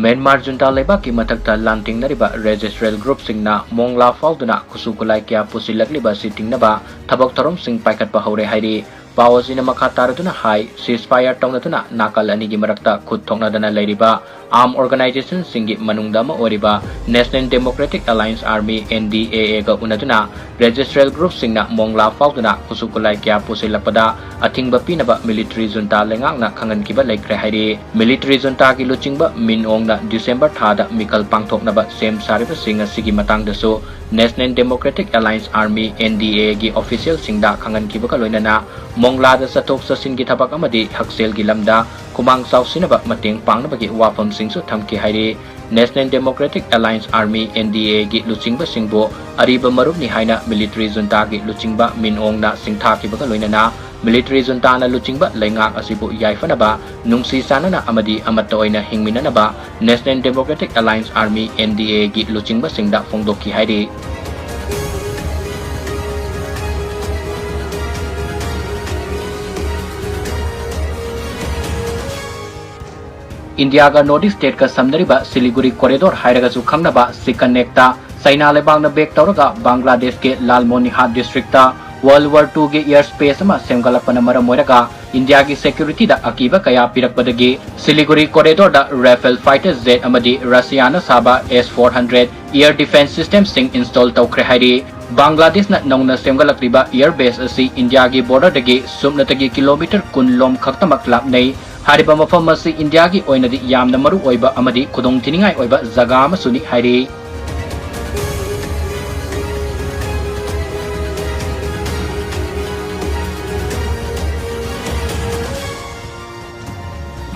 Myanmar junta leibaki mathakta lantingnariba registral group singna mongla fauduna kusukulai kya pusilagliba sitingnaba thabak thorom sing paikatpa hore hairi pawasina makha taraduna hai ceasefire tawnatuna nakal anigi marakta khut thoknadana leiriba armed organization singi manungda ma oriba National Democratic Alliance Army NDAA ga unaduna registral group singna mongla fauduna kusukulai kya pusilapada athingba pinaba military junta lengakna khangankiba laikre hairi military junta gi luchingba minongna December thada mikal pangthoknaba sem sariba singa sigi matangdasu National Democratic Alliance Army NDAA gi official singda khangankiba ka loinana mongla da satok sasin gi thabak amadi haksel gi lamda kumang sausinaba mateng pangnabagi wafam singsu thamki hairi National Democratic Alliance Army NDA gi luchingba singbo ariba marupni haina military junta gi luchingba minongna singthakiba loinana military junta na luchingba lengak asibu yaifanaba nungsi sanana amadi amatta oina hingminanaba National Democratic Alliance Army NDA gi luchingba singda fongdokki hairi India ga Northeast state ka samnariba Siliguri corridor hairagasu khangnaba Sikanekta Saina lebangna bek tawraga Bangladesh ke Lalmonihad district ta World War II ge airspace ama semgalapana maram oiraga India gi security da akiba kaya pirakpadagi Siliguri corridor da Rafale fighter jet amadi Russia na Saba S400 air defense system sing install tawkhre hairi Bangladesh na nongna semgalakriba air base asi India gi border dagi sumnatagi kilometer kunlom khaktamak lapnei Hariba mafam asi India gi oinadi yamna maru oiba amadi khudong tiningai oiba jaga amasuni hairi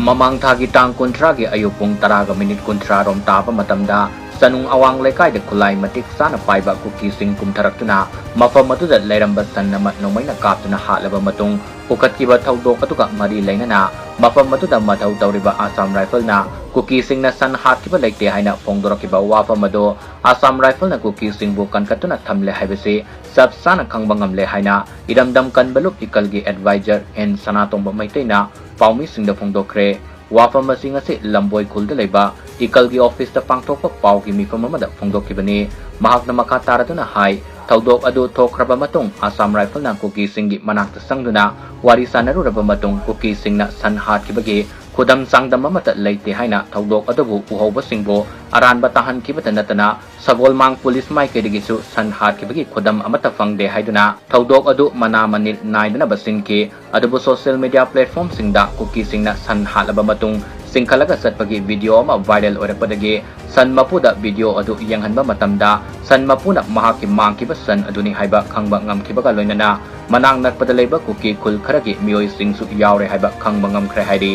Mamang thagi tang kontra gi ayupung taraga minute kontra rom tapa matamda sanung awang lekai de kulai matik sana paiba kuki sing kumtharaktuna mafam matuda leiramba sannamat nomaina kaptuna halaba matung ukatkiba thaudok atuka mari lengana mafam matuda mathau tawriba Assam rifle na kuki sing na san hatkiba lekte haina phongdorakiba wafam mado Assam rifle na kuki sing bu kankatuna thamle haibase sab sana khangbangam le haina idamdam kanbaluk ikalgi advisor en sanatong maitaina paumi sing da phongdokre wafam masing ase lamboi khulda leiba ikalgi office da pangthokpa paugi mifam amada phongdokibani mahakna makha taraduna hai Thaudok adu thokraba matung Assam rifle na kuki singi manakta sangduna wari sanaruraba matung kuki singna san hatkibagi khudam sangdam amata leite haina thaudok adabu uhoba singbo aranba tahan kibata natana sagolmang police mai kedigisu san hatkibagi khudam amata fangde haiduna thaudok adu mana manil naidana basinki adabu social media platform singda kuki singna san halaba matung singkhalaga satpagi video ama viral oirapadagi san mapuda video adu yanghanba matamda san mapuna mahaki mangkiba san aduni haiba khangba ngamkibaga loinana manang nakpada leiba kuki khul kharagi mioi singsu yaure haiba khangba ngamkhre hairi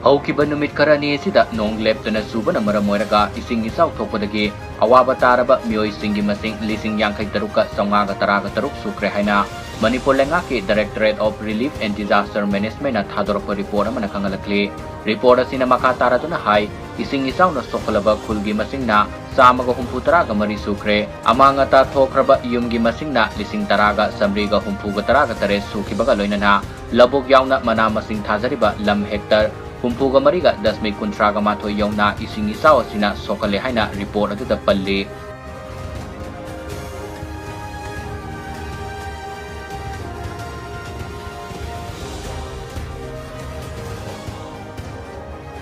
Haukiba numit karani sida nong leptana subana maram oiraga ising isau thokpadagi awaba taraba mioi singi masing lising yangkai taruka songaga taraga taruk sukre haina Manipur lengaki Directorate of Relief and Disaster Management na thadorpa report amana kangalakli report asina makha taraduna hai ising isau na sokolaba khulgi masing na samaga humpu taraga mari sukre amanga ta thokraba yumgi masing na lising taraga samriga humpuga taraga tare sukibaga loinana labok yauna mana masing thajariba lam hector Humpuga mariga dasmay kontraga mato yaw na ising isaw sina sokale hay na report atu da palli.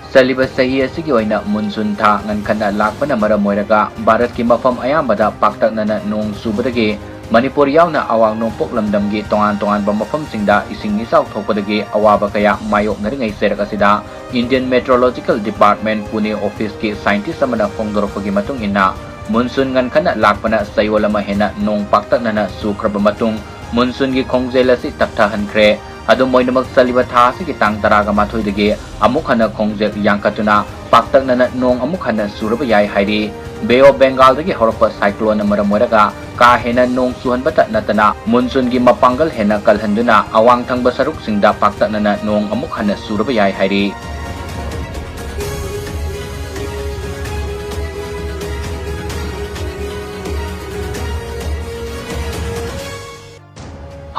Sa libas sa iya sige na monsoon tha ngan kana lakpa na maramoyraga Bharat ki mafam ayambada paktak na nung subadagi Manipur yaw na awang nung poklamdamgi tongan-tongan ba mafam singda ising isaw thokpadagi awaba kaya mayok na ringay serak asida Indian Meteorological Department Pune Office ki scientist amana phongdoropagi matung ina monsoon ngan kana lakpana saywala mahena nung paktak na sukraba matung monsoon gi khongjela si takta Khinkhre adu moy namak saliba tha si kitang taraga mathoi dege amuk hana khongjel yangkatuna paktak na nong amuk hana suraba yai hairi Bay of Bengal dagi horpa cyclone maram moiraga ka hena nong suhan bata natana monsoon gi mapanggal hena kalhanduna awang thangba saruk singda paktak na nong amuk hana suraba yai hairi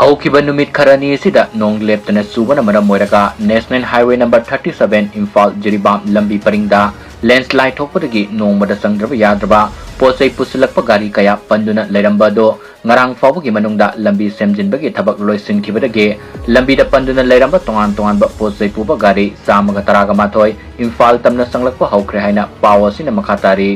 ꯍꯧꯈꯤꯕ ꯅꯨꯃꯤꯠ ꯈꯔꯅꯤ ꯑꯁꯤꯗ ꯅꯣꯡ ꯂꯦꯞꯇꯅ ꯆꯨꯕꯅ ꯃꯔꯝ ꯑꯣꯏꯔꯒ national highway number 37 Imphal Jiribam ꯂꯝꯕꯤ ꯄꯔꯤꯡꯗ ꯂꯦꯟꯁ꯭ꯂꯥꯏꯗ ꯊꯣꯛꯄꯗꯒꯤ ꯅꯣꯡꯃꯗ ꯆꯪꯗ꯭ꯔꯕ ꯌꯥꯗ꯭ꯔꯕ ꯄꯣꯠꯆꯩ ꯄꯨꯁꯤꯜꯂꯛꯄ ꯒꯥꯔꯤ ꯀꯌꯥ ꯄꯟꯗꯨꯅ ꯂꯩꯔꯝꯕ ꯑꯗꯣ ꯉꯔꯥꯡ ꯐꯥꯎꯕꯒꯤ ꯃꯅꯨꯡꯗ ꯂꯝꯕꯤ ꯁꯦꯝꯖꯤꯟꯕꯒꯤ ꯊꯕꯛ ꯂꯣꯏꯁꯤꯟꯈꯤꯕꯗꯒꯤ ꯂꯝꯕꯤꯗ ꯄꯟꯗꯨꯅ ꯂꯩꯔꯝꯕ ꯇꯣꯉꯥꯟꯕ ꯄꯣꯠꯆꯩ ꯄꯨꯕ ꯒꯥꯔꯤ 113 ꯏꯝꯐꯥꯜ ꯇꯝꯅ ꯆꯪꯂꯛꯄ ꯍꯧꯈ꯭ꯔꯦ ꯍꯥꯏꯅ ꯄꯥꯎ ꯑꯁꯤꯅ ꯃꯈꯥ ꯇꯥꯔꯤ꯫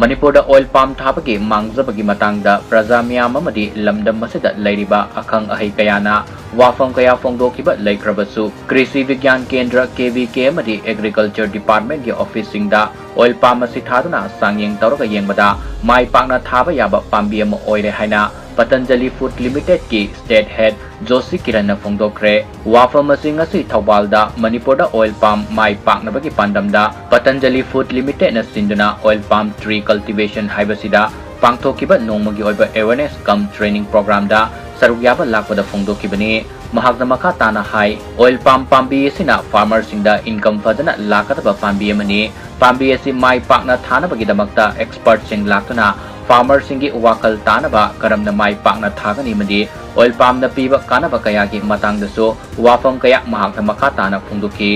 ꯃꯅꯤꯄꯨꯔꯗ ꯑꯣꯏꯜ ꯄꯥꯝ ꯊꯥꯕꯒꯤ ꯃꯥꯡꯖꯕꯒꯤ ꯃꯇꯥꯡꯗ ꯄ꯭ꯔꯖꯥ ꯃꯤꯌꯥꯝ ꯑꯃꯗꯤ ꯂꯝꯗꯝ ꯑꯁꯤꯗ ꯂꯩꯔꯤꯕ ꯑꯈꯪ ꯑꯍꯩ ꯀꯌꯥꯅ ꯋꯥꯐꯝ ꯀꯌꯥ ꯐꯣꯡꯗꯣꯛꯈꯤꯕ ꯂꯩꯈ꯭ꯔꯕꯁꯨ ꯀ꯭ꯔꯤꯁꯤ ꯕꯤꯒ꯭ꯌꯥꯟ ꯀꯦꯟꯗ꯭ꯔ KVK ꯑꯃꯗꯤ ꯑꯦꯒ꯭ꯔꯤꯀꯜꯆꯔ ꯗꯤꯄꯥꯔꯠꯃꯦꯟꯠꯀꯤ ꯑꯣꯐꯤꯁꯁꯤꯡꯗ ꯑꯣꯏꯜ ꯄꯥꯝ ꯑꯁꯤ ꯊꯥꯗꯨꯅ ꯆꯥꯡꯌꯦꯡ ꯇꯧꯔꯒ ꯌꯦꯡꯕꯗ ꯃꯥꯏ ꯄꯥꯛꯅ ꯊꯥꯕ ꯌꯥꯕ ꯄꯥꯝꯕꯤ ꯑꯃ ꯑꯣꯏꯔꯦ ꯍꯥꯏꯅ Patanjali Food Limited's State Head Joshi Kiranna ꯐꯣꯡꯗꯣꯛꯈ꯭ꯔꯦ꯫ ꯋꯥꯐꯝ ꯑꯁꯤ ꯉꯁꯤ ꯊꯧꯕꯥꯜꯗ ꯃꯅꯤꯄꯨꯔꯗ ꯑꯣꯏꯜ ꯄꯥꯝ ꯃꯥꯏ ꯄꯥꯛꯅꯕꯒꯤ ꯄꯥꯟꯗꯝꯗ Patanjali Food Limitedꯅ ꯁꯤꯟꯗꯨꯅ oil palm tree cultivation ꯍꯥꯏꯕꯁꯤꯗ ꯄꯥꯡꯊꯣꯛꯈꯤꯕ ꯅꯣꯡꯃꯒꯤ ꯑꯣꯏꯕ awareness cum training programꯗ ꯁꯔꯨꯛ ꯌꯥꯕ ꯂꯥꯛꯄꯗ ꯐꯣꯡꯗꯣꯛꯈꯤꯕꯅꯤ꯫ ꯃꯍꯥꯛꯅ ꯃꯈꯥ ꯇꯥꯅ ꯍꯥꯏ oil palm ꯄꯥꯝꯕꯤ ꯑꯁꯤꯅ ꯐꯥꯔꯃꯔꯁꯤꯡꯗ ꯏꯟꯀꯝ ꯐꯖꯅ ꯂꯥꯛꯀꯗꯕ ꯄꯥꯝꯕꯤ ꯑꯃꯅꯤ꯫ ꯄꯥꯝꯕꯤ ꯑꯁꯤ ꯃꯥꯏ ꯄꯥꯛꯅ ꯊꯥꯅꯕꯒꯤꯗꯃꯛꯇ ꯑꯦꯛꯁꯄꯔꯠꯁꯤꯡ ꯂꯥꯛꯇꯨꯅ ꯐꯥꯔꯃꯔꯁꯤꯡꯒꯤ ꯋꯥꯈꯜ ꯇꯥꯅꯕ ꯀꯔꯝꯅ ꯃꯥꯏ ꯄꯥꯛꯅ ꯊꯥꯒꯅꯤ ꯑꯃꯗꯤ oil palmꯅ ꯄꯤꯕ ꯀꯥꯟꯅꯕ ꯀꯌꯥꯒꯤ ꯃꯇꯥꯡꯗꯁꯨ ꯋꯥꯐꯝ ꯀꯌꯥ ꯃꯍꯥꯛꯅ ꯃꯈꯥ ꯇꯥꯅ ꯐꯣꯡꯗꯣꯛꯈꯤ꯫